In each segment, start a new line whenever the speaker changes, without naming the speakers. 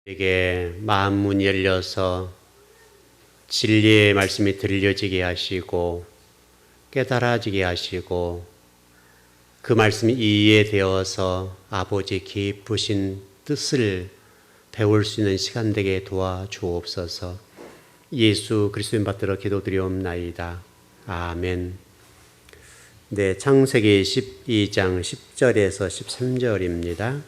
에게 마음 문이 열려서 진리의 말씀이 들려지게 하시고 깨달아지게 하시고 그 말씀이 이해되어서 아버지의 깊으신 뜻을 배울 수 있는 시간 되게 도와주옵소서. 예수 그리스도인 받들어 기도드리옵나이다. 아멘. 네, 창세기 12장 10절에서 13절입니다.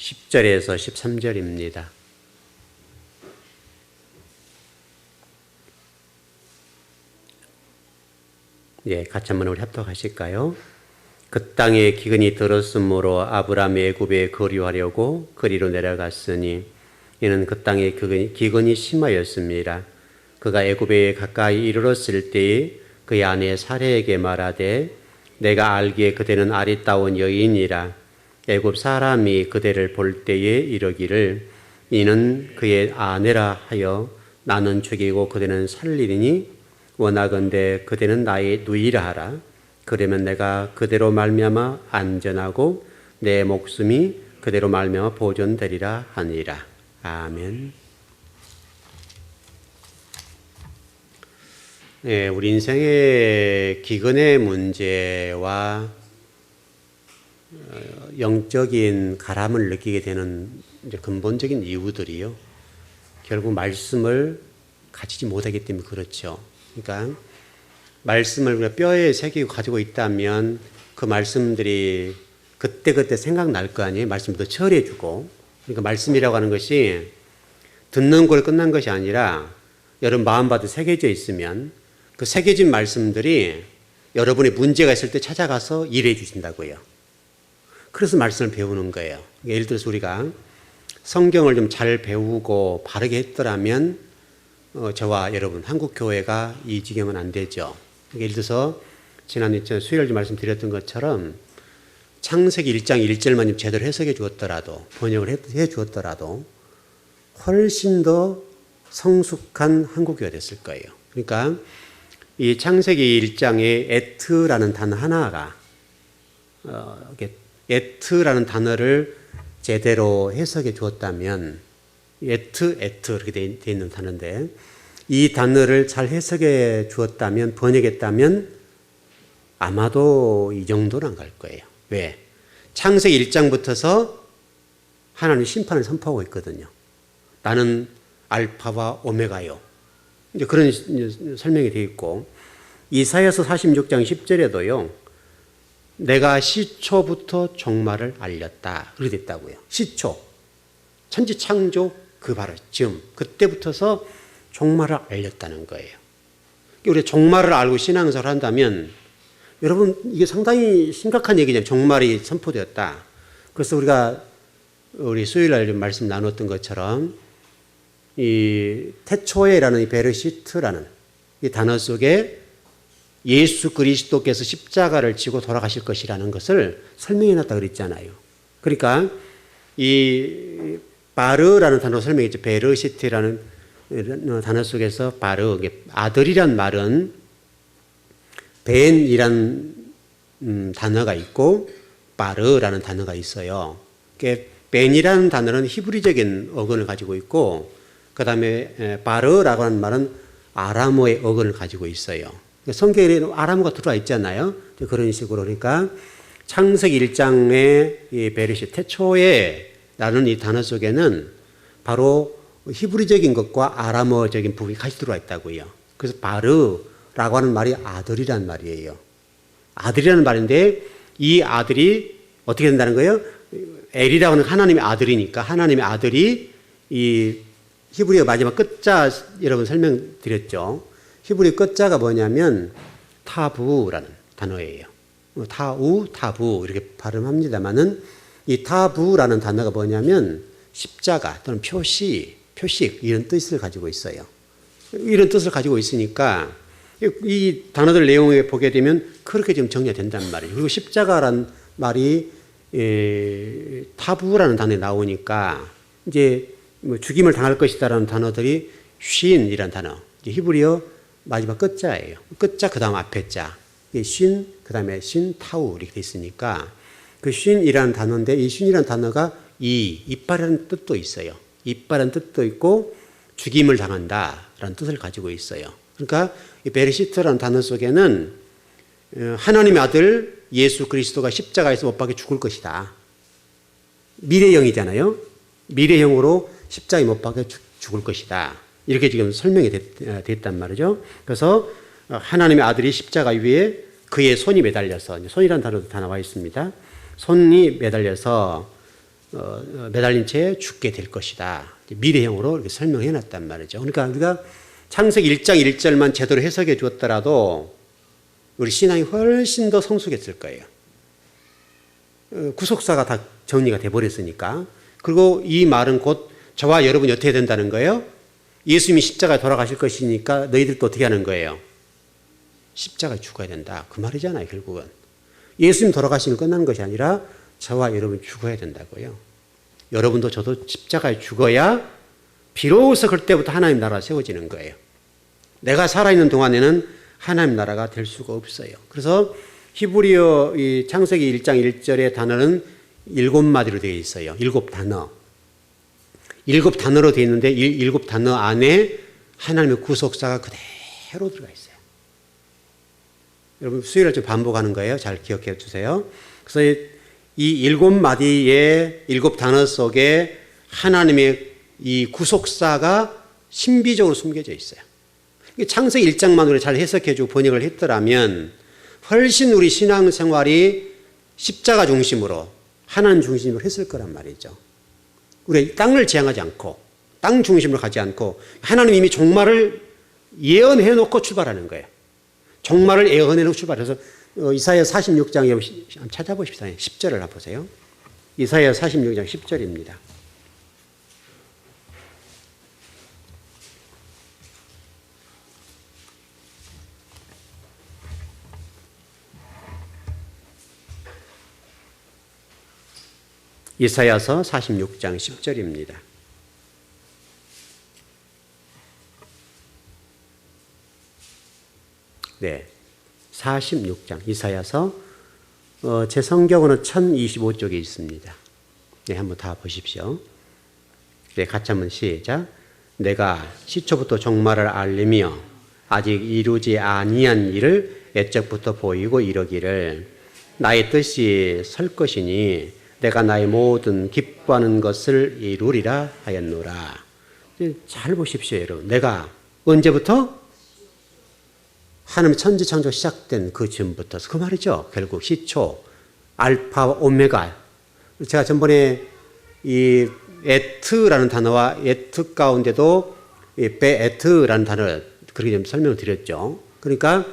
(10절에서) 13절입니다. 예, 같이 한번 우리 합독하실까요? 그 땅에 기근이 들었으므로 아브라함이 애굽에 거류하려고 거리로 내려갔으니 이는 그 땅에 기근이 심하였습니다. 그가 애굽에 가까이 이르렀을 때에 그의 아내 사레에게 말하되 내가 알기에 그대는 아리따운 여인이라. 애굽 사람이 그대를 볼 때에 이르기를 이는 그의 아내라 하여 나는 죽이고 그대는 살리리니 원하건대 그대는 나의 누이라 하라. 그러면 내가 그대로 말미암아 안전하고 내 목숨이 그대로 말미암아 보존되리라 하니라. 아멘. 네, 우리 인생의 기근의 문제와 영적인 가람을 느끼게 되는 이제 근본적인 이유들이요. 결국 말씀을 가지지 못하기 때문에 그렇죠. 그러니까 말씀을 우리가 뼈에 새기고 가지고 있다면 그 말씀들이 그때그때 생각날 거 아니에요. 말씀도 처리해주고. 그러니까 말씀이라고 하는 것이 듣는 걸 끝난 것이 아니라 여러분 마음밭에 새겨져 있으면 그 새겨진 말씀들이 여러분의 문제가 있을 때 찾아가서 일해 주신다고요. 그래서 말씀을 배우는 거예요. 예를 들어서 우리가 성경을 좀 잘 배우고 바르게 했더라면 저와 여러분 한국교회가 이 지경은 안 되죠. 예를 들어서 지난해 수요일에 말씀드렸던 것처럼 창세기 1장 1절만 좀 제대로 해석해 주었더라도 번역을 해 주었더라도 훨씬 더 성숙한 한국교회가 됐을 거예요. 그러니까 이 창세기 1장에 에트라는 단어 하나가 에트라는 단어를 제대로 해석해 주었다면 에트 이렇게 돼 있는 단어인데 이 단어를 잘 해석해 주었다면 번역했다면 아마도 이 정도는 안 갈 거예요. 왜? 창세기 1장부터서 하나님 심판을 선포하고 있거든요. 나는 알파와 오메가요. 이제 그런 설명이 되어 있고 이사야서 46장 10절에도요. 내가 시초부터 종말을 알렸다. 그렇게 됐다고요. 시초. 천지 창조 그 바로 즈음. 그때부터서 종말을 알렸다는 거예요. 우리가 종말을 알고 신앙생활을 한다면 여러분 이게 상당히 심각한 얘기잖아요. 종말이 선포되었다. 그래서 우리 수요일날 말씀 나눴던 것처럼 이 태초에라는 이 베르시트라는 이 단어 속에 예수 그리스도께서 십자가를 지고 돌아가실 것이라는 것을 설명해 놨다 그랬잖아요. 그러니까 이 바르라는 단어로 설명했죠. 베르시트라는 단어 속에서 바르, 아들이란 말은 벤이란 단어가 있고 바르라는 단어가 있어요. 벤이라는 단어는 히브리적인 어근을 가지고 있고 그 다음에 바르라고 하는 말은 아람어의 어근을 가지고 있어요. 성경에 아람어가 들어와 있잖아요. 그런 식으로 그러니까 창세기 1장의 이 베르시 태초에 라는 이 단어 속에는 바로 히브리적인 것과 아람어적인 부분이 같이 들어와 있다고요. 그래서 바르라고 하는 말이 아들이란 말이에요. 아들이라는 말인데 이 아들이 어떻게 된다는 거예요? 엘이라고 하는 하나님의 아들이니까 하나님의 아들이 이 히브리어 마지막 끝자 여러분 설명드렸죠. 히브리 끝자가 뭐냐면 타부라는 단어예요. 타우, 타부 이렇게 발음합니다만은 이 타부라는 단어가 뭐냐면 십자가 또는 표식 이런 뜻을 가지고 있어요. 이런 뜻을 가지고 있으니까 이 단어들 내용에 보게 되면 그렇게 좀 정리가 된단 말이에요. 그리고 십자가라는 말이 타부라는 단어에 나오니까 이제 뭐 죽임을 당할 것이다라는 단어들이 쉰이라는 단어, 히브리어 마지막 끝자예요. 끝자 그 다음 앞에 자. 쉰, 그 다음에 신, 타우 이렇게 돼 있으니까 그 쉰이라는 단어인데 이 쉰이라는 단어가 이빨이라는 뜻도 있어요. 이빨이라는 뜻도 있고 죽임을 당한다라는 뜻을 가지고 있어요. 그러니까 이 베르시트라는 단어 속에는 하나님의 아들 예수 그리스도가 십자가에서 못 박혀 죽을 것이다. 미래형이잖아요. 미래형으로 십자가에 못 박혀 죽을 것이다. 이렇게 지금 설명이 됐단 말이죠. 그래서 하나님의 아들이 십자가 위에 그의 손이 매달려서, 손이라는 단어도 다 나와 있습니다. 손이 매달려서 매달린 채 죽게 될 것이다. 미래형으로 이렇게 설명해 놨단 말이죠. 그러니까 우리가 창세기 1장 1절만 제대로 해석해 주었더라도 우리 신앙이 훨씬 더 성숙했을 거예요. 구속사가 다 정리가 돼버렸으니까. 그리고 이 말은 곧 저와 여러분이 어떻게 된다는 거예요? 예수님이 십자가에 돌아가실 것이니까 너희들도 어떻게 하는 거예요? 십자가에 죽어야 된다. 그 말이잖아요, 결국은. 예수님 돌아가시면 끝나는 것이 아니라 저와 여러분 죽어야 된다고요. 여러분도 저도 십자가에 죽어야 비로소 그때부터 하나님 나라가 세워지는 거예요. 내가 살아있는 동안에는 하나님 나라가 될 수가 없어요. 그래서 히브리어 이 창세기 1장 1절의 단어는 7마디로 되어 있어요. 7단어. 7단어로 되어 있는데 이 7단어 안에 하나님의 구속사가 그대로 들어가 있어요. 여러분 수요일에 좀 반복하는 거예요. 잘 기억해 주세요. 그래서 이 7마디의 7단어 속에 하나님의 이 구속사가 신비적으로 숨겨져 있어요. 창세기 1장만으로 잘 해석해주고 번역을 했더라면 훨씬 우리 신앙생활이 십자가 중심으로 하나님 중심으로 했을 거란 말이죠. 우리 땅을 지향하지 않고 땅 중심으로 가지 않고 하나님 이미 종말을 예언해 놓고 출발하는 거예요. 종말을 예언해 놓고 출발해서 이사야 46장에 한번 찾아보십시다. 10절을 한번 보세요. 이사야 46장 10절입니다. 이사야서 46장 10절입니다. 네, 46장 이사야서 제 성경으로는 1025쪽에 있습니다. 네, 한번 다 보십시오. 네, 같이 한번 시작. 내가 시초부터 종말을 알리며 아직 이루지 아니한 일을 옛적부터 보이고 이러기를 나의 뜻이 설 것이니 내가 나의 모든 기뻐하는 것을 이루리라 하였노라. 잘 보십시오, 여러분. 내가 언제부터? 하나님의 천지창조 시작된 그 즈음부터 그 말이죠. 결국 시초, 알파, 오메가. 제가 전번에 이 에트라는 단어와 에트 가운데도 베에트라는 단어를 그렇게 좀 설명을 드렸죠. 그러니까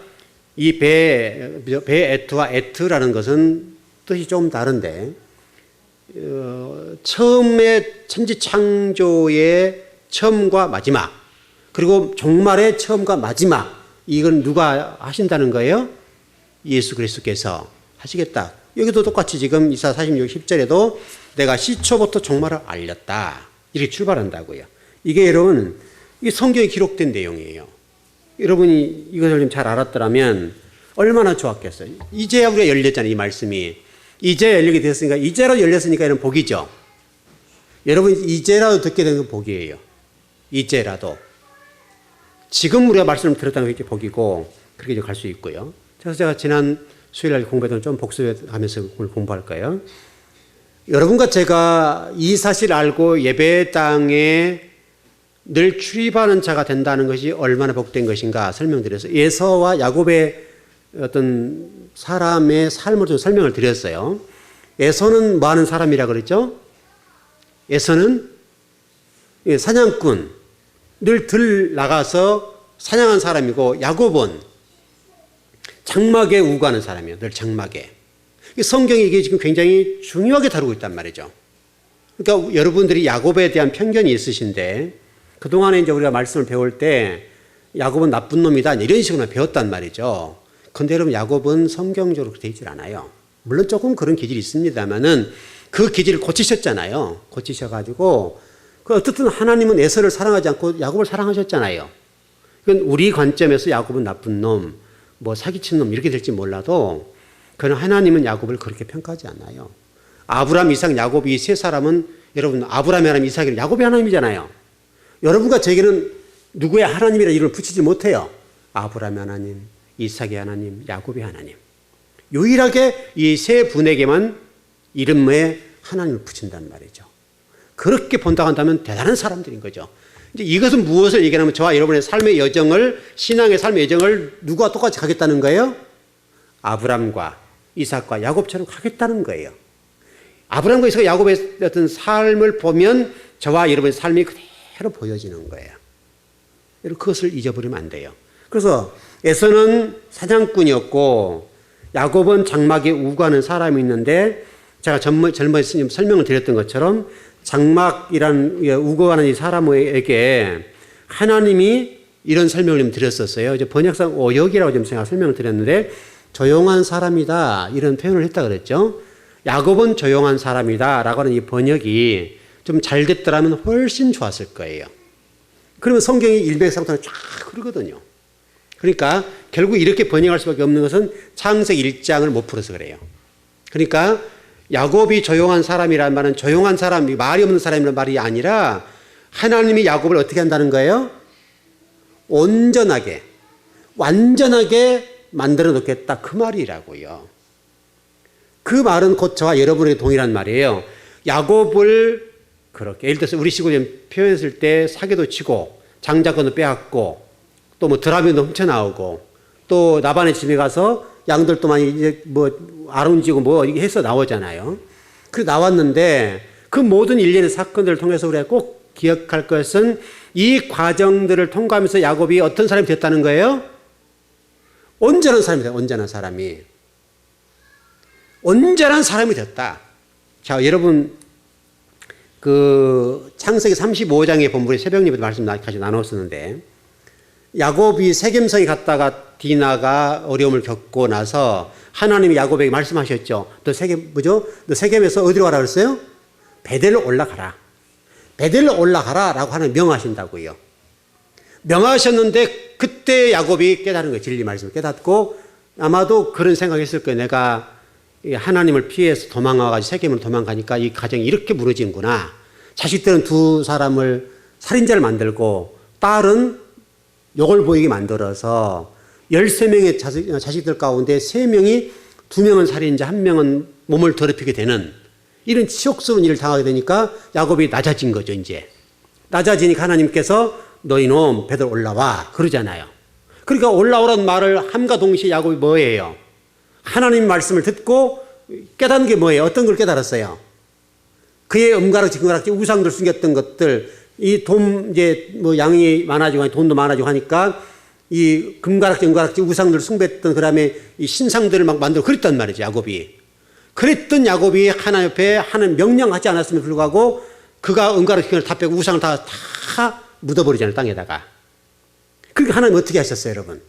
이 베에트와 에트라는 것은 뜻이 좀 다른데 처음에 천지창조의 처음과 마지막 그리고 종말의 처음과 마지막 이건 누가 하신다는 거예요? 예수 그리스도께서 하시겠다. 여기도 똑같이 지금 이사 46, 10절에도 내가 시초부터 종말을 알렸다. 이렇게 출발한다고요. 이게 여러분 이게 성경에 기록된 내용이에요. 여러분이 이것을 좀 잘 알았더라면 얼마나 좋았겠어요. 이제야 우리가 열렸잖아요. 이 말씀이. 이제 열리게 됐으니까 이제라도 열렸으니까 이런 복이죠. 여러분 이제라도 듣게 되는 건 복이에요. 이제라도. 지금 우리가 말씀을 들었다는 게 복이고 그렇게 갈 수 있고요. 그래서 제가 지난 수요일날 공부했던 좀 복습하면서 공부할 거예요. 여러분과 제가 이 사실을 알고 예배당에 늘 출입하는 자가 된다는 것이 얼마나 복된 것인가 설명드려서 에서와 야곱의 어떤 사람의 삶을 좀 설명을 드렸어요. 에서는 뭐 하는 사람이라 그랬죠? 에서는 사냥꾼, 늘 들 나가서 사냥한 사람이고 야곱은 장막에 우거하는 사람이에요. 늘 장막에. 성경이 이게 지금 굉장히 중요하게 다루고 있단 말이죠. 그러니까 여러분들이 야곱에 대한 편견이 있으신데 그동안에 이제 우리가 말씀을 배울 때 야곱은 나쁜 놈이다 이런 식으로 배웠단 말이죠. 그런데 여러분 야곱은 성경적으로 되어 있질 않아요. 물론 조금 그런 기질이 있습니다만은 그 기질을 고치셨잖아요. 고치셔가지고 어떻든 하나님은 에서를 사랑하지 않고 야곱을 사랑하셨잖아요. 그건 우리 관점에서 야곱은 나쁜 놈, 뭐 사기친 놈 이렇게 될지 몰라도 그는 하나님은 야곱을 그렇게 평가하지 않아요. 아브라함, 이삭, 야곱 이 세 사람은 여러분 아브라함이 하나님, 이삭이 야곱이 하나님이잖아요. 여러분과 제게는 누구의 하나님이라 이름을 붙이지 못해요. 아브라함이 하나님, 이삭이 하나님, 야곱이 하나님. 유일하게 이 세 분에게만 이름에 하나님을 붙인단 말이죠. 그렇게 본다고 한다면 대단한 사람들인 거죠. 이제 이것은 무엇을 얘기하면 저와 여러분의 삶의 여정을, 신앙의 삶의 여정을 누구와 똑같이 가겠다는 거예요? 아브람과 이삭과 야곱처럼 가겠다는 거예요. 아브람과 이삭과 야곱의 어떤 삶을 보면 저와 여러분의 삶이 그대로 보여지는 거예요. 그것을 잊어버리면 안 돼요. 그래서 에서는 사냥꾼이었고 야곱은 장막에 우거하는 사람이 있는데 제가 젊은 스님 설명을 드렸던 것처럼 장막이란 우거하는 이 사람에게 하나님이 이런 설명을 좀 드렸었어요. 이제 번역상 오역이라고 좀 제가 설명을 드렸는데 조용한 사람이다 이런 표현을 했다 그랬죠. 야곱은 조용한 사람이다 라고 하는 이 번역이 좀 잘 됐더라면 훨씬 좋았을 거예요. 그러면 성경이 일맥상통하게 쫙 흐르거든요. 그러니까 결국 이렇게 번역할 수밖에 없는 것은 창세기 1장을 못 풀어서 그래요. 그러니까 야곱이 조용한 사람이라는 말은 조용한 사람, 말이 없는 사람이라는 말이 아니라 하나님이 야곱을 어떻게 한다는 거예요? 온전하게, 완전하게 만들어 놓겠다 그 말이라고요. 그 말은 곧 저와 여러분에게 동일한 말이에요. 야곱을 그렇게 예를 들어서 우리 식으로 표현했을 때 사기도 치고 장자권도 빼앗고 또 뭐 드라비도 훔쳐나오고 또 나반의 집에 가서 양들도 많이 이제 뭐 아름지고 뭐 이게 해서 나오잖아요. 그 나왔는데 그 모든 일련의 사건들을 통해서 우리가 꼭 기억할 것은 이 과정들을 통과하면서 야곱이 어떤 사람이 됐다는 거예요? 온전한 사람이 됐다. 온전한 사람이. 온전한 사람이 됐다. 자, 여러분 그 창세기 35장의 본문에 새벽 예배 말씀 같이 나눴었는데 야곱이 세겜성에 갔다가 디나가 어려움을 겪고 나서 하나님이 야곱에게 말씀하셨죠. 너 세겜 뭐죠? 너 세겜에서 어디로 가라 그랬어요? 베델로 올라가라. 베델로 올라가라라고 하나님 명하신다고요. 명하셨는데 그때 야곱이 깨달은 거예요. 진리 말씀을 깨닫고 아마도 그런 생각했을 거예요. 내가 하나님을 피해서 도망가가지고 세겜으로 도망가니까 이 가정이 이렇게 무너지는구나. 자식들은 두 사람을 살인자를 만들고 딸은 욕을 보이게 만들어서 13명의 자식들 가운데 3명이 2명은 살인자, 1명은 몸을 더럽히게 되는 이런 치욕스러운 일을 당하게 되니까 야곱이 낮아진 거죠. 이제 낮아지니까 하나님께서 너희 놈 베들 올라와 그러잖아요. 그러니까 올라오라는 말을 함과 동시에 야곱이 뭐예요? 하나님 말씀을 듣고 깨닫는 게 뭐예요? 어떤 걸 깨달았어요? 그의 음가락지, 금가락지, 우상들 숨겼던 것들, 이 돈, 이제 뭐 양이 많아지고 돈도 많아지고 하니까 이 금가락지, 은가락지, 우상들 숭배했던 그 다음에 이 신상들을 막 만들고 그랬단 말이죠, 야곱이. 그랬던 야곱이 하나님 옆에 하나님 명령하지 않았음에도 불구하고 그가 은가락지를 다 빼고 우상을 다 묻어버리잖아요, 땅에다가. 그러니까 하나님 어떻게 하셨어요, 여러분?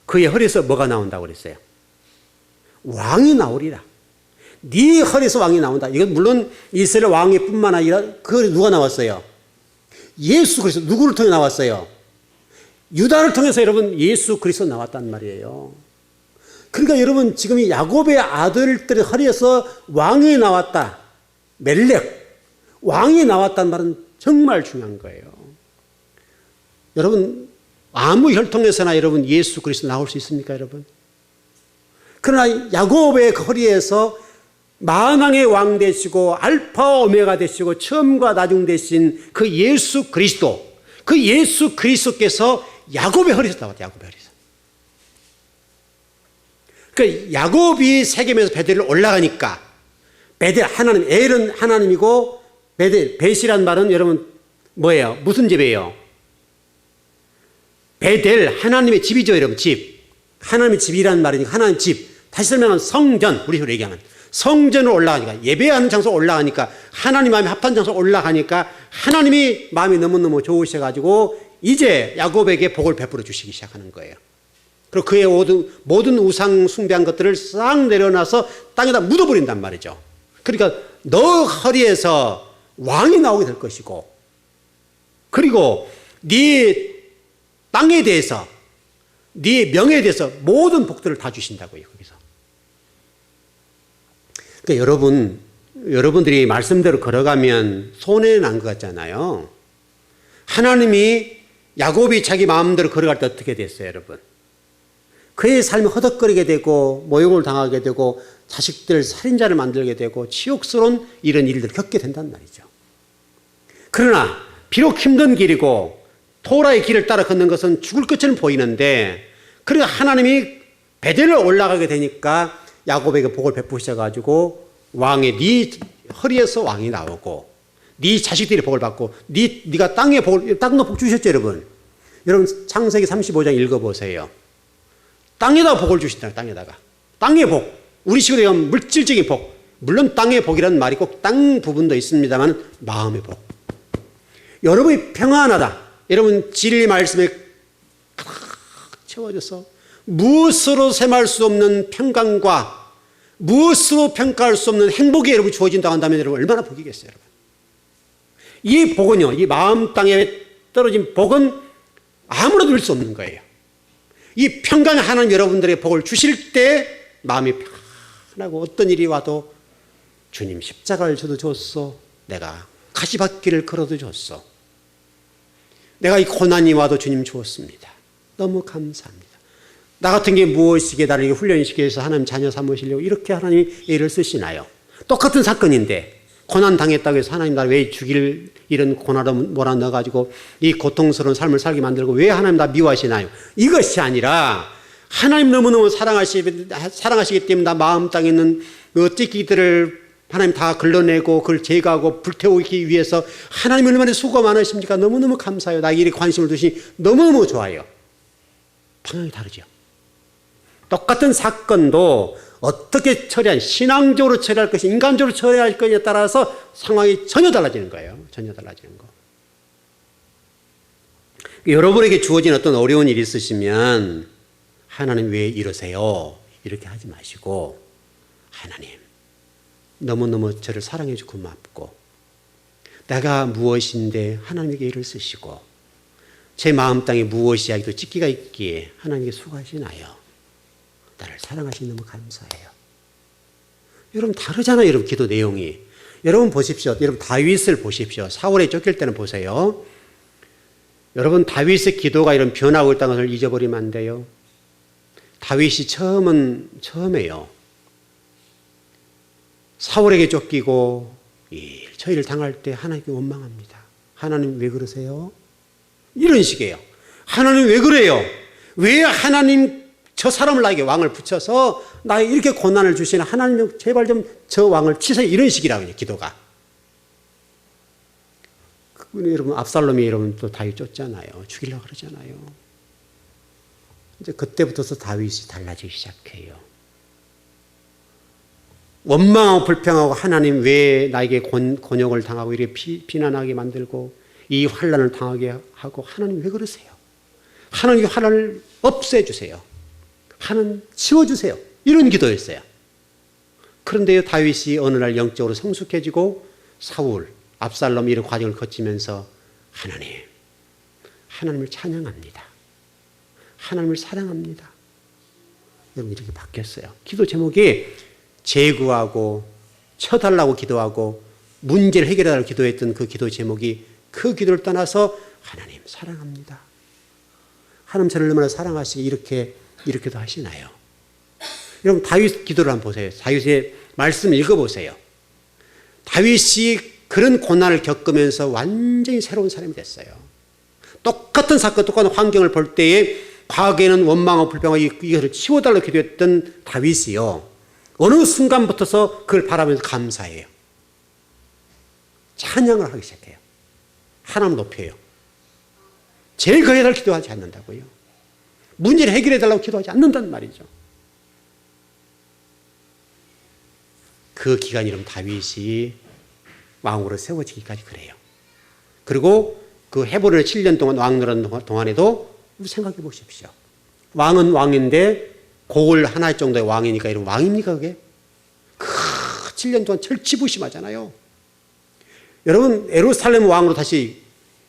그의 허리에서 뭐가 나온다고 그랬어요? 왕이 나오리라. 네 허리에서 왕이 나온다. 이건 물론 이스라엘 왕이 뿐만 아니라 그 누가 나왔어요? 예수 그리스도. 누구를 통해 나왔어요? 유다를 통해서 여러분 예수 그리스도 나왔단 말이에요. 그러니까 여러분 지금 이 야곱의 아들들의 허리에서 왕이 나왔다. 멜렉 왕이 나왔다는 말은 정말 중요한 거예요. 여러분 아무 혈통에서나 여러분 예수 그리스도 나올 수 있습니까, 여러분? 그러나 야곱의 허리에서 만왕의 왕 되시고 알파 오메가 되시고 처음과 나중 되신 그 예수 그리스도, 그 예수 그리스도께서 야곱의 허리에서 나왔다. 야곱의 허리에서. 그러니까 야곱이 세겜에서 베델로 올라가니까 베델 하나님, 엘은 하나님이고 베델, 벳이란 말은 여러분 뭐예요? 무슨 집이에요? 베델, 하나님의 집이죠, 여러분. 집. 하나님의 집이라는 말이니까 하나님 집. 다시 설명하면 성전, 우리 식으로 얘기하면 성전을 올라가니까, 예배하는 장소 올라가니까, 하나님 마음에 합한 장소 올라가니까 하나님이 마음이 너무너무 좋으셔가지고 이제 야곱에게 복을 베풀어 주시기 시작하는 거예요. 그리고 그의 모든 우상 숭배한 것들을 싹 내려놔서 땅에다 묻어버린단 말이죠. 그러니까 너 허리에서 왕이 나오게 될 것이고, 그리고 네 땅에 대해서, 네 명예에 대해서 모든 복들을 다 주신다고요. 거기서. 그러니까 여러분들이 말씀대로 걸어가면 손해 난 것 같잖아요. 하나님이 야곱이 자기 마음대로 걸어갈 때 어떻게 됐어요, 여러분? 그의 삶이 허덕거리게 되고 모욕을 당하게 되고 자식들 살인자를 만들게 되고 치욕스러운 이런 일들을 겪게 된단 말이죠. 그러나 비록 힘든 길이고 토라의 길을 따라 걷는 것은 죽을 것처럼 보이는데, 그리고 하나님이 베델을 올라가게 되니까 야곱에게 복을 베푸셔가지고 왕의 네 허리에서 왕이 나오고 네 자식들이 복을 받고 네가 땅에 땅도 복 주셨죠, 여러분. 여러분 창세기 35장 읽어보세요. 땅에다가 복을 주신다. 땅의 복. 우리 식으로 얘기하면 물질적인 복. 물론 땅의 복이라는 말이 꼭 땅 부분도 있습니다만 마음의 복. 여러분이 평안하다. 여러분 진리 말씀에 가득 채워져서 무엇으로 셈할 수 없는 평강과 무엇으로 평가할 수 없는 행복이 여러분 주어진다고 한다면 여러분 얼마나 복이겠어요, 여러분. 이 복은요, 이 마음 땅에 떨어진 복은 아무래도 줄 수 없는 거예요. 이 평강의 하나님 여러분들의 복을 주실 때 마음이 편하고 어떤 일이 와도 주님 십자가를 저도 줬어. 내가 가시밭길을 걸어도 줬어. 내가 이 고난이 와도 주님 주었습니다. 너무 감사합니다. 나 같은 게 무엇이기에 나를 훈련시켜서 하나님 자녀 삼으시려고 이렇게 하나님이 애를 쓰시나요? 똑같은 사건인데 고난 당했다고 해서 하나님 나를 왜 죽일 이런 고난을 몰아넣어가지고 이 고통스러운 삶을 살게 만들고 왜 하나님 나 미워하시나요? 이것이 아니라 하나님 너무너무 사랑하시기 때문에 나 마음 땅에 있는 어찌기들을 하나님 다 걸러내고 그걸 제거하고 불태우기 위해서 하나님 얼마나 수고가 많으십니까? 너무너무 감사해요. 나에게 이렇게 관심을 두시니 너무너무 좋아요. 방향이 다르죠. 똑같은 사건도 어떻게 신앙적으로 처리할 것이 인간적으로 처리할 것에 따라서 상황이 전혀 달라지는 거예요. 전혀 달라지는 거. 여러분에게 주어진 어떤 어려운 일이 있으시면 하나님 왜 이러세요? 이렇게 하지 마시고 하나님 너무너무 저를 사랑해 주고 고맙고 내가 무엇인데 하나님에게 일을 쓰시고 제 마음 땅에 무엇이 하기도 찢기가 있기에 하나님께 수고하시나요? 나를 사랑하시니 너무 감사해요. 여러분 다르잖아요. 여러분 기도 내용이. 여러분 보십시오. 여러분 다윗을 보십시오. 사울에 쫓길 때는 보세요. 여러분 다윗의 기도가 이런 변하고 있다는 것을 잊어버리면 안 돼요. 다윗이 처음에요. 사울에게 쫓기고 저 일을 당할 때 하나님께 원망합니다. 하나님 왜 그러세요? 이런 식이에요. 하나님 왜 그래요? 왜 하나님 저 사람을 나에게 왕을 붙여서 나에게 이렇게 고난을 주시나 하나님 제발 좀 저 왕을 치세요. 이런 식이라고요. 기도가. 여러분 압살롬이 여러분 또 다윗 쫓잖아요. 죽이려고 그러잖아요. 이제 그때부터서 다윗이 달라지기 시작해요. 원망하고 불평하고 하나님 왜 나에게 곤욕을 당하고 이렇게 비난하게 만들고 이 환난을 당하게 하고 하나님 왜 그러세요? 하나님 환난을 없애주세요. 하나님 치워주세요. 이런 기도였어요. 그런데요 다윗이 어느 날 영적으로 성숙해지고 사울, 압살롬 이런 과정을 거치면서 하나님을 찬양합니다. 하나님을 사랑합니다. 여러분 이렇게 바뀌었어요. 기도 제목이 제구하고 쳐달라고 기도하고 문제를 해결하라고 기도했던 그 기도 제목이 그 기도를 떠나서 하나님 사랑합니다. 하나님 저를 얼마나 사랑하시게 이렇게도 하시나요? 여러분 다윗 기도를 한번 보세요. 다윗의 말씀 읽어보세요. 다윗이 그런 고난을 겪으면서 완전히 새로운 사람이 됐어요. 똑같은 사건, 똑같은 환경을 볼 때에 과거에는 원망하고 불평하고 이것을 치워달라고 기도했던 다윗이요. 어느 순간부터서 그걸 바라보면서 감사해요. 찬양을 하기 시작해요. 하나님 높여요. 제일 거해달 기도하지 않는다고요. 문제를 해결해달라고 기도하지 않는다는 말이죠. 그 기간이 이러면 다윗이 왕으로 세워지기까지 그래요. 그리고 그 헤브론에 7년 동안 왕 노릇 동안에도 생각해 보십시오. 왕은 왕인데 고을 하나 정도의 왕이니까 이런 왕입니까 그게? 7년 동안 철치부심하잖아요. 여러분 예루살렘 왕으로 다시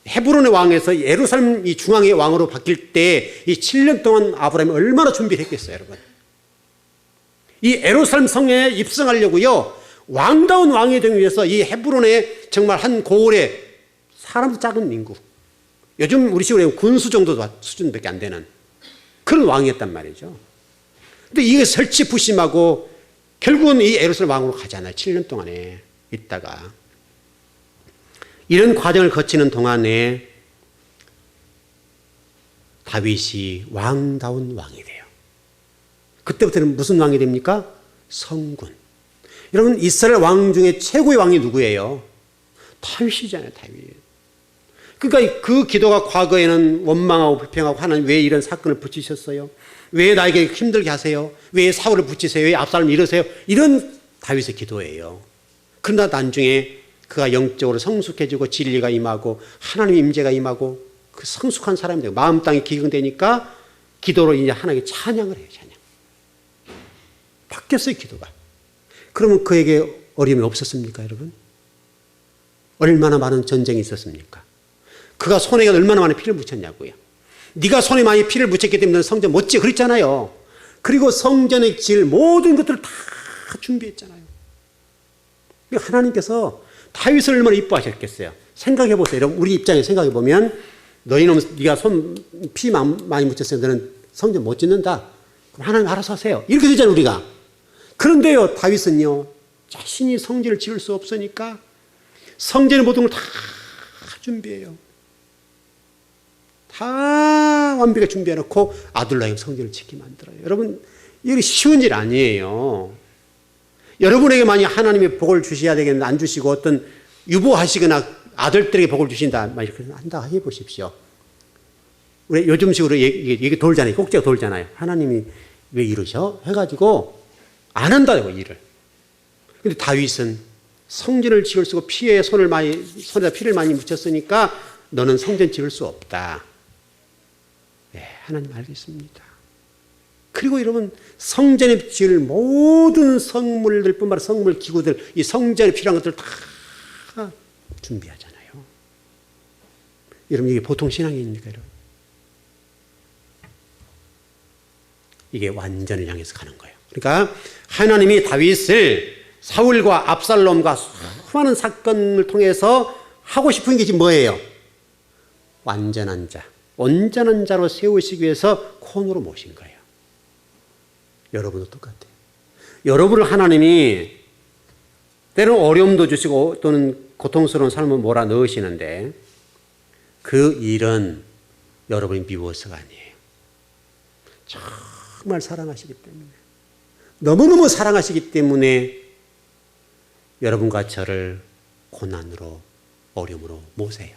헤브론의 왕에서 예루살렘 이 중앙의 왕으로 바뀔 때 이 7년 동안 아브라함이 얼마나 준비를 했겠어요, 여러분. 이 예루살렘 성에 입성하려고요, 왕다운 왕이 되기 위해서 이 헤브론의 정말 한 고을에 사람도 작은 인구, 요즘 우리 식으로 군수 정도 수준밖에 안 되는 그런 왕이었단 말이죠. 근데 이게 설치부심하고 결국은 이 예루살렘 왕으로 가잖아요. 7년 동안에 있다가. 이런 과정을 거치는 동안에 다윗이 왕다운 왕이 돼요. 그때부터는 무슨 왕이 됩니까? 성군. 여러분, 이스라엘 왕 중에 최고의 왕이 누구예요? 다윗이잖아요, 다윗. 그러니까 그 기도가 과거에는 원망하고 불평하고 하나님 왜 이런 사건을 붙이셨어요? 왜 나에게 힘들게 하세요? 왜 사울을 붙이세요? 왜 압살롬을 이러세요? 이런 다윗의 기도예요. 그러나 나중에 그가 영적으로 성숙해지고 진리가 임하고 하나님의 임재가 임하고 그 성숙한 사람이 되고 마음 땅이 기경되니까 기도로 이제 하나님께 찬양을 해요. 찬양. 바뀌었어요, 기도가. 그러면 그에게 어려움이 없었습니까, 여러분? 얼마나 많은 전쟁이 있었습니까? 그가 손에 얼마나 많은 피를 묻혔냐고요. 네가 손에 많이 피를 묻혔기 때문에 성전 못 지어 그랬잖아요. 그리고 성전에 지을 모든 것들을 다 준비했잖아요. 하나님께서 다윗을 얼마나 이뻐하셨겠어요. 생각해 보세요. 여러분, 우리 입장에 생각해 보면 너희는 네가 손 피 많이 묻혔어요. 너는 성전 못 짓는다. 그럼 하나님 알아서 하세요. 이렇게 되잖아요, 우리가. 그런데요, 다윗은요, 자신이 성전을 지을 수 없으니까 성전의 모든 걸 다 준비해요. 다 완벽하게 준비해놓고 아둘라임 성전을 짓게 만들어요. 여러분, 이게 쉬운 일 아니에요. 여러분에게 만약 하나님이 복을 주셔야 되겠는데 안 주시고 어떤 유보하시거나 아들들에게 복을 주신다, 막 이렇게 한다 해보십시오. 왜 요즘식으로 이게 돌잖아요. 꼭지가 돌잖아요. 하나님이 왜 이러셔? 해가지고 안 한다고, 일을. 근데 다윗은 성전을 지을 수 없고 손에다 피를 많이 묻혔으니까 너는 성전 지을 수 없다. 네, 하나님 알겠습니다. 그리고 여러분, 성전에 지을 모든 성물들 뿐만 아니라 성물 기구들, 이 성전에 필요한 것들 다 준비하잖아요. 여러분, 이게 보통 신앙입니까, 여러분? 이게 완전을 향해서 가는 거예요. 그러니까 하나님이 다윗을 사울과 압살롬과 수많은 사건을 통해서 하고 싶은 게 지금 뭐예요? 완전한 자, 온전한 자로 세우시기 위해서 콘으로 모신 거예요. 여러분도 똑같아요. 여러분을 하나님이 때로는 어려움도 주시고 또는 고통스러운 삶을 몰아넣으시는데 그 일은 여러분이 미워서가 아니에요. 정말 사랑하시기 때문에, 너무너무 사랑하시기 때문에 여러분과 저를 고난으로, 어려움으로 모세요.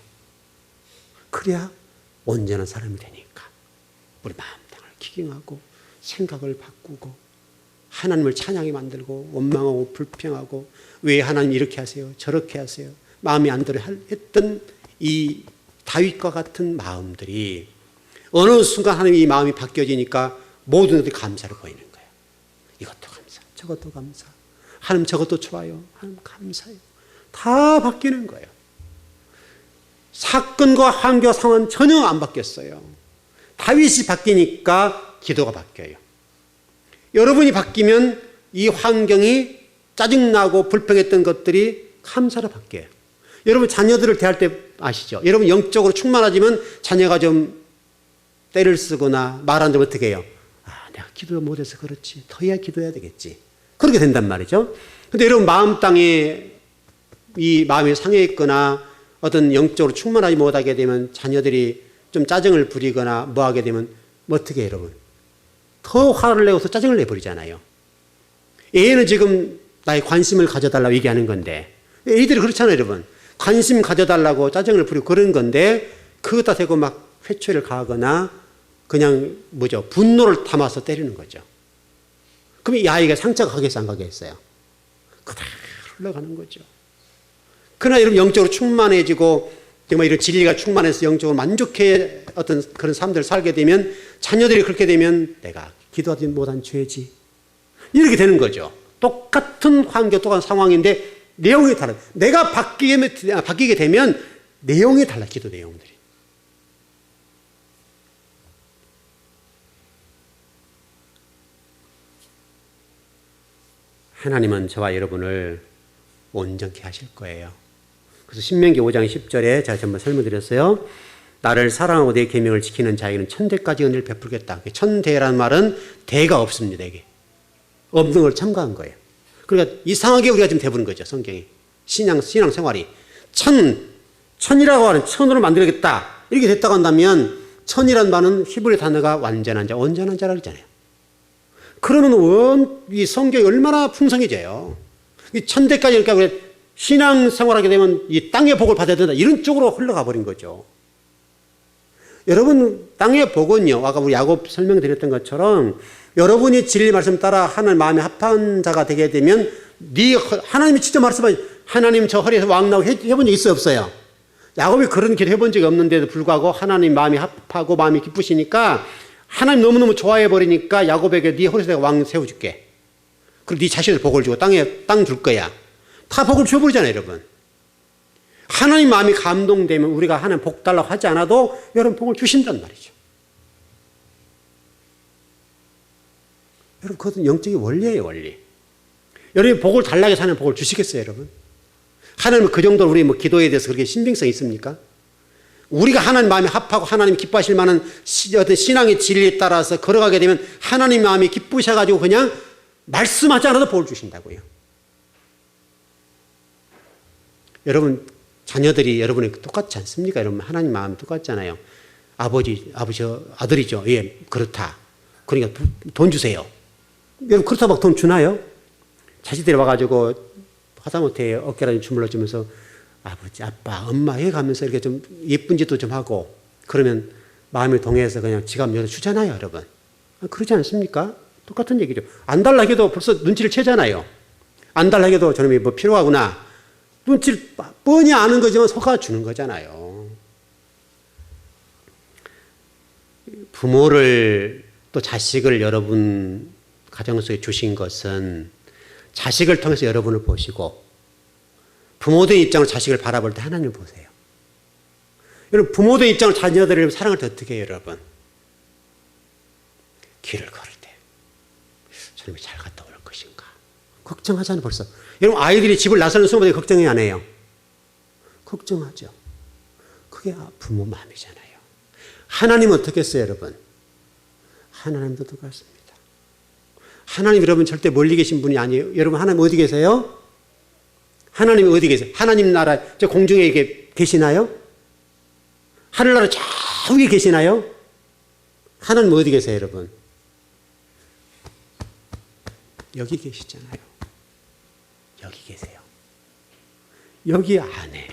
그래야 온전한 사람이 되니까 우리 마음 땅을 기경하고 생각을 바꾸고 하나님을 찬양하게 만들고 원망하고 불평하고 왜 하나님 이렇게 하세요? 저렇게 하세요? 마음이 안 들어 했던 이 다윗과 같은 마음들이 어느 순간 하나님 이 마음이 바뀌어지니까 모든 것들이 감사를 보이는 거예요. 이것도 감사, 저것도 감사. 하나님 저것도 좋아요. 하나님 감사해요. 다 바뀌는 거예요. 사건과 환경 상황은 전혀 안 바뀌었어요. 다윗이 바뀌니까 기도가 바뀌어요. 여러분이 바뀌면 이 환경이 짜증나고 불평했던 것들이 감사로 바뀌어요. 여러분 자녀들을 대할 때 아시죠? 여러분 영적으로 충만하지만 자녀가 좀 때를 쓰거나 말 안 되면 어떻게 해요? 아, 내가 기도 못해서 그렇지. 더 해야 기도해야 되겠지. 그렇게 된단 말이죠. 근데 여러분 마음 땅에 이 마음이 상해있거나 어떤 영적으로 충만하지 못하게 되면 자녀들이 좀 짜증을 부리거나 뭐 하게 되면 어떻게 해요, 여러분? 더 화를 내고서 짜증을 내버리잖아요. 애는 지금 나의 관심을 가져달라고 얘기하는 건데 애들이 그렇잖아요, 여러분. 관심 가져달라고 짜증을 부리고 그런 건데 그것다 대고 막 회초리를 가하거나 그냥 분노를 담아서 때리는 거죠. 그럼 이 아이가 상처가 가겠어 안 가겠어요? 그대로 흘러가는 거죠. 그러나 여러분 영적으로 충만해지고 정말 이런 진리가 충만해서 영적으로 만족해 어떤 그런 삶들을 살게 되면 자녀들이 그렇게 되면 내가 기도하지 못한 죄지 이렇게 되는 거죠. 똑같은 환경, 똑같은 상황인데 내용이 다른. 내가 바뀌게 되면 내용이 달라, 기도 내용들이. 하나님은 저와 여러분을 온전케 하실 거예요. 그래서 신명기 5장 10절에 제가 전부 설명드렸어요. 나를 사랑하고 내 계명을 지키는 자에게는 천대까지 은혜를 베풀겠다. 천대라는 말은 대가 없습니다. 이게 없는 걸 첨가한 거예요. 그러니까 이상하게 우리가 지금 대부는 거죠. 성경이. 신앙 생활이. 천이라고 하는 천으로 만들겠다. 이렇게 됐다고 한다면 천이라는 말은 히브리 단어가 완전한 자, 온전한 자라고 했잖아요. 그러면 이 성경이 얼마나 풍성해져요. 이 천대까지 그러니까 신앙 생활하게 되면 이 땅의 복을 받아야 된다. 이런 쪽으로 흘러가 버린 거죠. 여러분, 땅의 복은요, 아까 우리 야곱 설명드렸던 것처럼 여러분이 진리 말씀 따라 하나님 마음에 합한 자가 되게 되면 하나님이 직접 말씀하신 하나님 저 허리에서 왕 나오게 해본 적 있어요, 없어요? 야곱이 그런 길 해본 적이 없는데도 불구하고 하나님 마음이 합하고 마음이 기쁘시니까 하나님 너무너무 좋아해 버리니까 야곱에게 네 허리에서 내가 왕 세워줄게. 그리고 네 자신을 복을 주고 땅 줄 거야. 다 복을 줘버리잖아요, 여러분. 하나님 마음이 감동되면 우리가 하나님 복 달라고 하지 않아도 여러분 복을 주신단 말이죠. 여러분, 그것은 영적인 원리예요, 원리. 여러분이 복을 달라고 해서 하나님 복을 주시겠어요, 여러분? 하나님은 그 정도로 우리 기도에 대해서 그렇게 신빙성이 있습니까? 우리가 하나님 마음에 합하고 하나님 기뻐하실 만한 어떤 신앙의 진리에 따라서 걸어가게 되면 하나님 마음이 기쁘셔가지고 그냥 말씀하지 않아도 복을 주신다고요. 여러분, 자녀들이 여러분에게 똑같지 않습니까? 여러분, 하나님 마음이 똑같잖아요. 아버지, 아들이죠. 예, 그렇다. 그러니까 돈 주세요. 여러분, 그렇다고 막 돈 주나요? 자식들이 와가지고 하다못해 어깨라도 주물러 주면서 아버지, 아빠, 엄마 해가면서 이렇게 좀 예쁜 짓도 좀 하고 그러면 마음이 동해서 그냥 지갑 열어주잖아요, 여러분. 그러지 않습니까? 똑같은 얘기죠. 안 달라 해도 벌써 눈치를 채잖아요. 안 달라 해도 저놈이 뭐 필요하구나. 눈치를 뻔히 아는 거지만 속아주는 거잖아요. 부모를 또 자식을 여러분 가정 속에 주신 것은 자식을 통해서 여러분을 보시고 부모된 입장으로 자식을 바라볼 때 하나님을 보세요. 여러분, 부모된 입장으로 자녀들을 사랑할 때 어떻게 해요, 여러분? 길을 걸을 때 저놈이 잘 갔다 올 것인가 걱정하잖아요. 벌써 여러분, 아이들이 집을 나서는 순간에 걱정이 안 해요. 걱정하죠. 그게 부모 마음이잖아요. 하나님은 어떻게 했어요, 여러분? 하나님도 똑같습니다. 하나님 여러분 절대 멀리 계신 분이 아니에요. 여러분, 하나님 어디 계세요? 하나님 어디 계세요? 하나님 나라 저 공중에 이렇게 계시나요? 하늘나라 저 위에 계시나요? 하나님 어디 계세요, 여러분? 여기 계시잖아요. 여기 계세요. 여기 안에.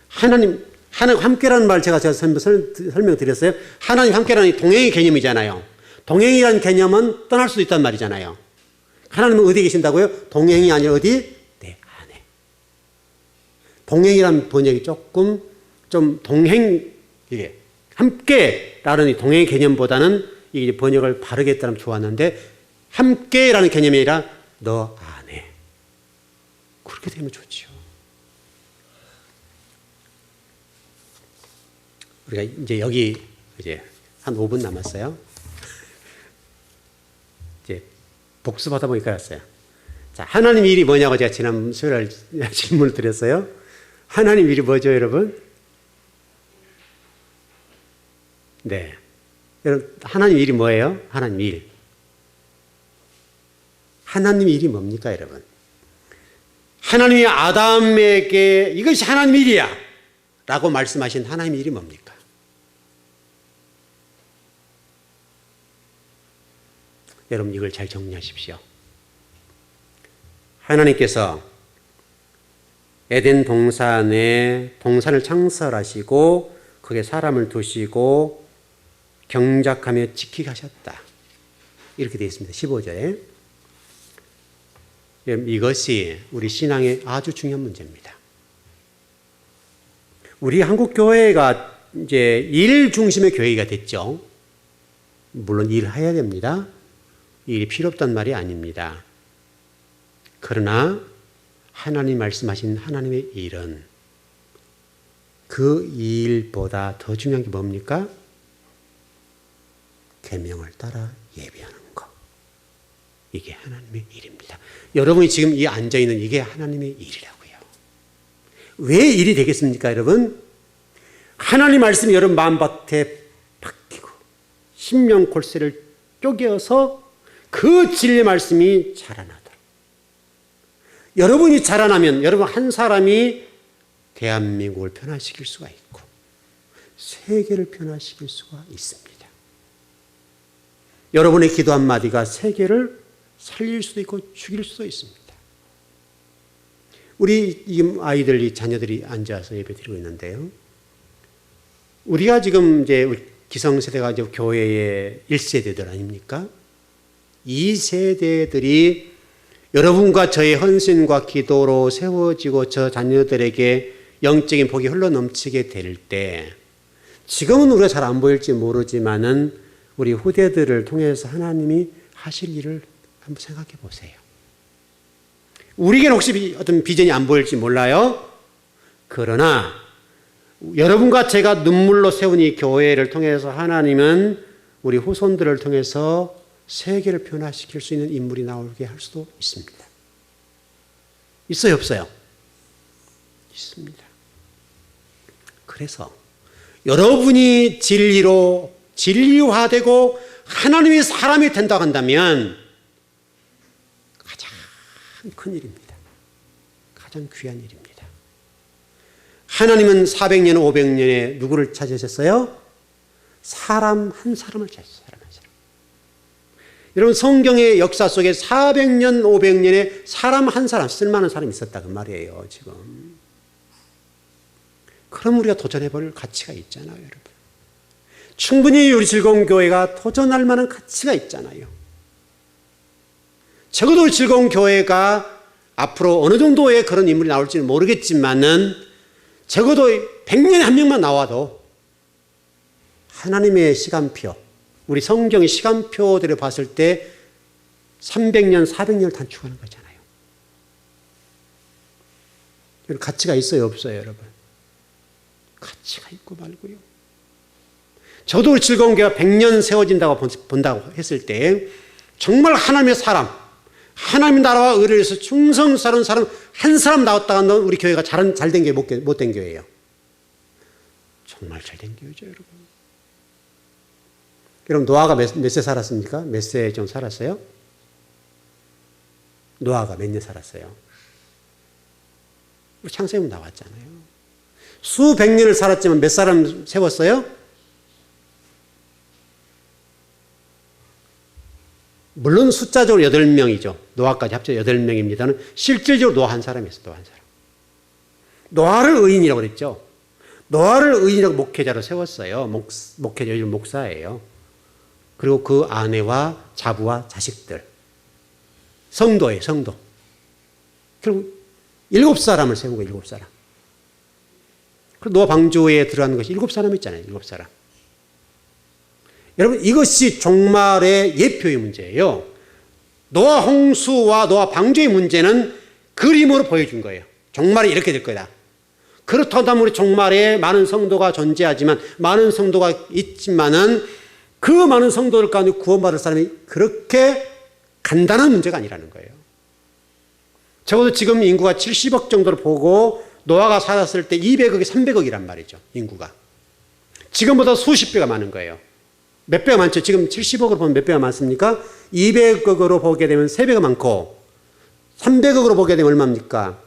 하나님 함께라는 말 제가 설명드렸어요. 하나님 함께라는 동행의 개념이잖아요. 동행이라는 개념은 떠날 수도 있단 말이잖아요. 하나님은 어디 계신다고요? 동행이 아니라 어디? 내 안에. 동행이라는 번역이 조금 좀 이게 함께라는 이 동행의 개념보다는 이 번역을 바르게 했다면 좋았는데 함께라는 개념이 아니라 너 안에. 그렇게 되면 좋죠. 우리가 이제 여기 한 5분 남았어요. 이제 복습하다 보니까 왔어요. 자, 하나님 일이 뭐냐고 제가 지난 수요일 질문을 드렸어요. 하나님 일이 뭐죠, 여러분? 네. 여러분, 하나님 일이 뭐예요? 하나님 일. 하나님 일이 뭡니까, 여러분? 하나님이 아담에게 이것이 하나님 일이야 라고 말씀하신 하나님 일이 뭡니까? 여러분, 이걸 잘 정리하십시오. 하나님께서 에덴 동산에 동산을 창설하시고 거기에 사람을 두시고 경작하며 지키게 하셨다. 이렇게 되어 있습니다. 15절에. 이것이 우리 신앙의 아주 중요한 문제입니다. 우리 한국 교회가 이제 일 중심의 교회가 됐죠. 물론 일해야 됩니다. 일이 필요 없단 말이 아닙니다. 그러나 하나님 말씀하신 하나님의 일은 그 일보다 더 중요한 게 뭡니까? 계명을 따라 예배하는 것. 이게 하나님의 일입니다. 여러분이 지금 이 앉아있는 이게 하나님의 일이라고요. 왜 일이 되겠습니까, 여러분? 하나님 말씀이 여러분 마음밭에 박히고 심령 골쇠를 쪼개어서 그 진리의 말씀이 자라나도록. 여러분이 자라나면 여러분 한 사람이 대한민국을 변화시킬 수가 있고 세계를 변화시킬 수가 있습니다. 여러분의 기도 한마디가 세계를 살릴 수도 있고 죽일 수도 있습니다. 우리 아이들이, 자녀들이 앉아서 예배 드리고 있는데요. 우리가 지금 이제 기성세대가 이제 교회의 1세대들 아닙니까? 2세대들이 여러분과 저의 헌신과 기도로 세워지고 저 자녀들에게 영적인 복이 흘러넘치게 될 때, 지금은 우리가 잘 안 보일지 모르지만은 우리 후대들을 통해서 하나님이 하실 일을 한번 생각해 보세요. 우리에게는 혹시 어떤 비전이 안 보일지 몰라요. 그러나 여러분과 제가 눈물로 세운 이 교회를 통해서 하나님은 우리 후손들을 통해서 세계를 변화시킬 수 있는 인물이 나오게 할 수도 있습니다. 있어요, 없어요? 있습니다. 그래서 여러분이 진리화되고 하나님의 사람이 된다고 한다면 가장 큰 일입니다. 가장 귀한 일입니다. 하나님은 400년, 500년에 누구를 찾으셨어요? 사람 한 사람을 찾으셨어요. 사람 한 사람. 여러분, 성경의 역사 속에 400년, 500년에 사람 한 사람, 쓸만한 사람이 있었다 그 말이에요, 지금. 그럼 우리가 도전해볼 가치가 있잖아요, 여러분. 충분히 우리 즐거운 교회가 도전할 만한 가치가 있잖아요. 적어도 우리 즐거운 교회가 앞으로 어느 정도의 그런 인물이 나올지는 모르겠지만은 적어도 100년에 한 명만 나와도 하나님의 시간표, 우리 성경의 시간표들을 봤을 때 300년, 400년을 단축하는 거잖아요. 가치가 있어요, 없어요, 여러분? 가치가 있고 말고요. 저도 우리 즐거운 교회가 100년 세워진다고 본다고 했을 때 정말 하나님의 사람, 하나님의 나라와 의를 위해서 충성스러운 사람 한 사람 나왔다가 우리 교회가 잘된 교회, 못된 교회예요. 정말 잘된 교회죠, 여러분. 여러분, 노아가 몇 세 살았습니까? 몇 세 좀 살았어요? 노아가 몇 년 살았어요? 우리 창세기 나왔잖아요. 수백 년을 살았지만 몇 사람 세웠어요? 물론 숫자적으로 8명이죠. 노아까지 합쳐 8명입니다는 실질적으로 노아 한 사람이었어요. 노아 한 사람. 노아를 의인이라고 그랬죠. 노아를 의인이라고 목회자로 세웠어요. 목회자, 목사예요. 그리고 그 아내와 자부와 자식들. 성도예요, 성도. 결국 7사람을 세우고 7사람. 그리고 노아 방주에 들어가는 것이 7사람 있잖아요. 7사람. 여러분, 이것이 종말의 예표의 문제예요. 노아 홍수와 노아 방주의 문제는 그림으로 보여준 거예요. 종말이 이렇게 될 거다. 그렇다면 우리 종말에 많은 성도가 존재하지만, 많은 성도가 있지만은 그 많은 성도들 가운데 구원받을 사람이 그렇게 간단한 문제가 아니라는 거예요. 적어도 지금 인구가 70억 정도를 보고 노아가 살았을 때 200억이 300억이란 말이죠. 인구가. 지금보다 수십 배가 많은 거예요. 몇 배가 많죠? 지금 70억으로 보면 몇 배가 많습니까? 200억으로 보게 되면 3배가 많고 300억으로 보게 되면 얼마입니까?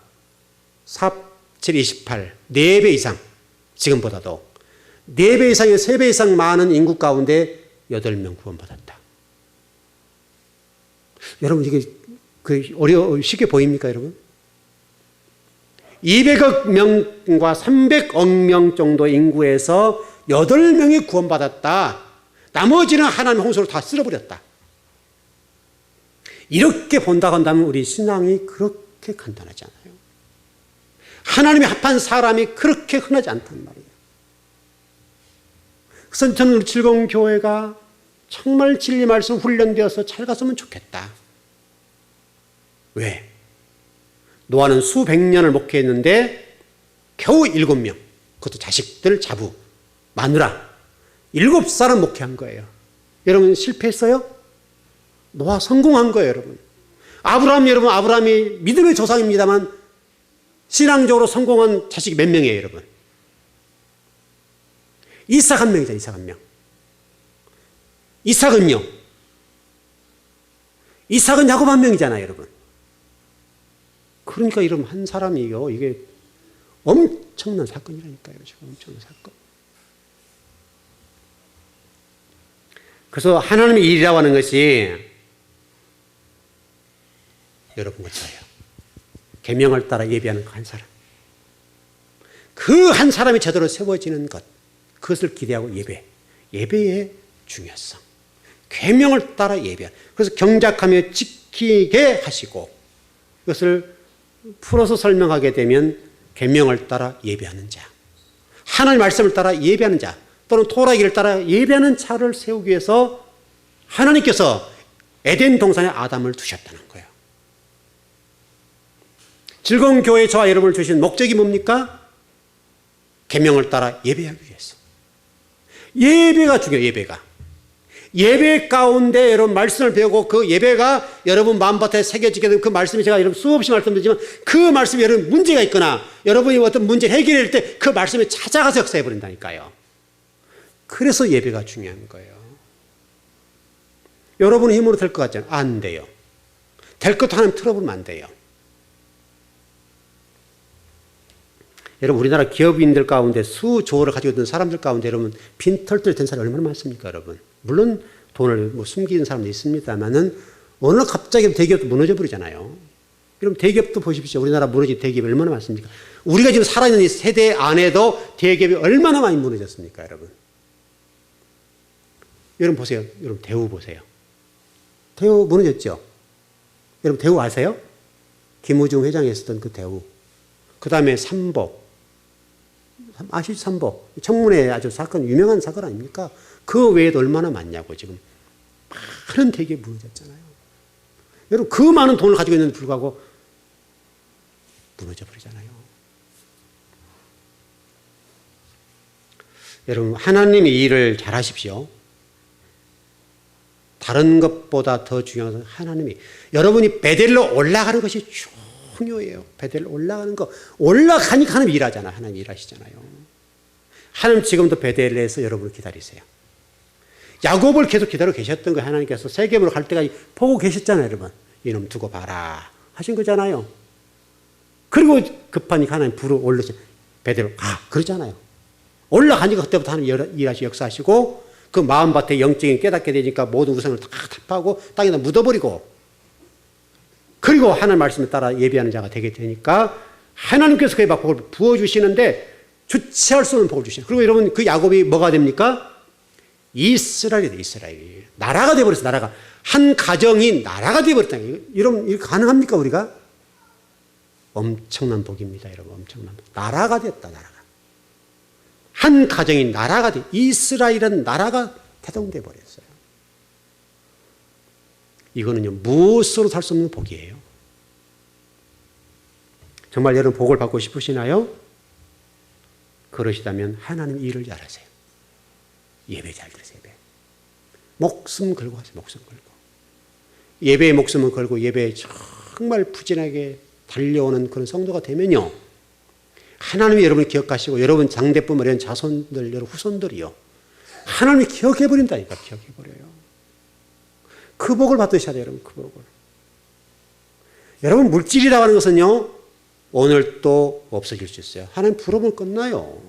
4, 7, 28. 4배 이상. 지금보다도. 4배 이상에 3배 이상 많은 인구 가운데 8명 구원받았다. 여러분, 이게 쉽게 보입니까, 여러분? 200억 명과 300억 명 정도 인구에서 8명이 구원받았다. 나머지는 하나님 홍수로 다 쓸어버렸다. 이렇게 본다고 한다면 우리 신앙이 그렇게 간단하지 않아요. 하나님이 합한 사람이 그렇게 흔하지 않단 말이에요. 그래서 저는 우리 즐거운 교회가 정말 진리 말씀 훈련되어서 잘 갔으면 좋겠다. 왜? 노아는 수백 년을 목회했는데 겨우 7명. 그것도 자식들, 자부, 마누라 7살은 목회한 거예요. 여러분 실패했어요? 노아 성공한 거예요, 여러분. 여러분 아브라함이 믿음의 조상입니다만 신앙적으로 성공한 자식이 몇 명이에요, 여러분? 이삭 한 명이죠, 이삭 한 명. 이삭은요? 이삭은 야곱 한 명이잖아요, 여러분. 그러니까 여러분 한 사람이요, 이게 엄청난 사건이라니까요, 지금 엄청난 사건. 그래서 하나님의 일이라고 하는 것이 여러분 것처럼 계명을 따라 예배하는 그 한 사람, 그 한 사람이 제대로 세워지는 것, 그것을 기대하고 예배의 중요성, 계명을 따라 예배하는. 그래서 경작하며 지키게 하시고, 이것을 풀어서 설명하게 되면 계명을 따라 예배하는 자, 하나님의 말씀을 따라 예배하는 자, 또는 토라기를 따라 예배하는 자를 세우기 위해서 하나님께서 에덴 동산에 아담을 두셨다는 거예요. 즐거운 교회 저와 여러분을 주신 목적이 뭡니까? 계명을 따라 예배하기 위해서. 예배가 중요해요. 예배 가운데 여러분 말씀을 배우고 그 예배가 여러분 마음밭에 새겨지게 되면 그 말씀이 제가 여러분 수없이 말씀드리지만 그 말씀이 여러분 문제가 있거나 여러분이 어떤 문제를 해결할 때 그 말씀이 찾아가서 역사해버린다니까요. 그래서 예배가 중요한 거예요. 여러분의 힘으로 될 것 같잖아요. 안 돼요. 될 것도 하나님 틀어보면 안 돼요. 여러분 우리나라 기업인들 가운데 수조를 가지고 있는 사람들 가운데 여러분 빈털털 된 사람이 얼마나 많습니까, 여러분? 물론 돈을 숨기는 사람도 있습니다만은 어느 날 갑자기 대기업도 무너져 버리잖아요. 여러분 대기업도 보십시오. 우리나라 무너진 대기업이 얼마나 많습니까? 우리가 지금 살아있는 이 세대 안에도 대기업이 얼마나 많이 무너졌습니까, 여러분? 여러분 보세요. 여러분 대우 보세요. 대우 무너졌죠? 여러분 대우 아세요? 김우중 회장이 했었던 그 대우. 그 다음에 삼보. 아시죠? 삼보. 청문회 아주 사건, 유명한 사건 아닙니까? 그 외에도 얼마나 많냐고 지금. 많은 대기업이 무너졌잖아요. 여러분 그 많은 돈을 가지고 있는데 불구하고 무너져 버리잖아요. 여러분 하나님의 일을 잘 하십시오. 다른 것보다 더 중요한 것은 하나님이, 여러분이 베델로 올라가는 것이 중요해요. 베델로 올라가는 거. 올라가니까 하나님 일하잖아요. 하나님 일하시잖아요. 하나님 지금도 베델에서 여러분을 기다리세요. 야곱을 계속 기다리고 계셨던 거예요. 하나님께서 세겜으로 갈 때까지 보고 계셨잖아요, 여러분. 이놈 두고 봐라 하신 거잖아요. 그리고 급하니까 하나님 불어 올르시 베델로 가 그러잖아요. 올라가니까 그때부터 하나님 일하시 역사하시고 그 마음밭에 영적인 깨닫게 되니까 모든 우상을 다 타파하고 땅에다 묻어버리고, 그리고 하나님 말씀에 따라 예배하는 자가 되게 되니까 하나님께서 그의 복을 부어주시는데 주체할 수 없는 복을 주시는. 그리고 여러분 그 야곱이 뭐가 됩니까? 이스라엘이 돼. 이스라엘이 나라가 되어버렸어요. 나라가 한 가정이 나라가 되어버렸다. 여러분 이거 가능합니까? 우리가 엄청난 복입니다. 여러분 엄청난 복. 나라가 됐다. 나라가 한 가정이 나라가 돼. 이스라엘은 나라가 태동돼 버렸어요. 이거는요 무엇으로 살 수 없는 복이에요. 정말 여러분 복을 받고 싶으시나요? 그러시다면 하나님 일을 잘하세요. 예배 잘 드리세요. 예배. 목숨 걸고 하세요. 목숨 걸고. 예배에 목숨을 걸고 예배에 정말 부진하게 달려오는 그런 성도가 되면요, 하나님이 여러분을 기억하시고 여러분 장대뿐만 아니라 자손들, 여러분 후손들이요, 하나님이 기억해버린다니까. 기억해버려요. 그 복을 받으셔야 돼요. 여러분 그 복을. 여러분 물질이라고 하는 것은요 오늘 또 없어질 수 있어요. 하나님 부르면 끝나요.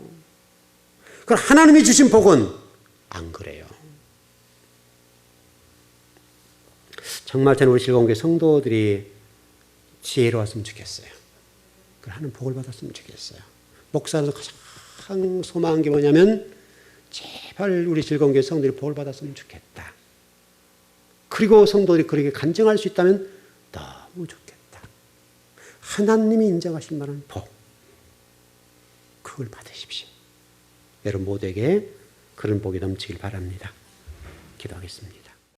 그럼 하나님이 주신 복은 안 그래요. 정말 저는 우리 즐거운 교회 성도들이 지혜로웠으면 좋겠어요. 하는 복을 받았으면 좋겠어요. 목사로서 가장 소망한 게 뭐냐면 제발 우리 즐거운 교회 성도들이 복을 받았으면 좋겠다. 그리고 성도들이 그렇게 간증할 수 있다면 너무 좋겠다. 하나님이 인정하실 만한 복, 그걸 받으십시오. 여러분 모두에게 그런 복이 넘치길 바랍니다. 기도하겠습니다.